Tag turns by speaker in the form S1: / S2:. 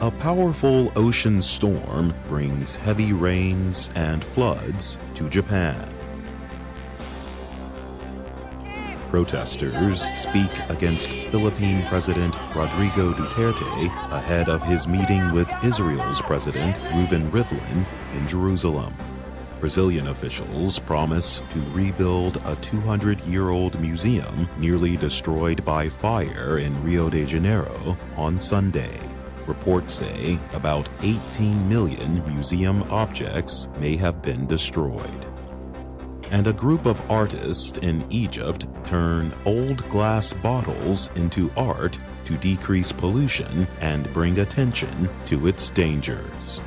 S1: A powerful ocean storm brings heavy rains and floods to Japan. Protesters speak against Philippine President Rodrigo Duterte ahead of his meeting with Israel's President Reuven Rivlin in Jerusalem. Brazilian officials promise to rebuild a 200-year-old museum nearly destroyed by fire in Rio de Janeiro on Sunday. Reports say about 18 million museum objects may have been destroyed. And a group of artists in Egypt turn old glass bottles into art to decrease pollution and bring attention to its dangers.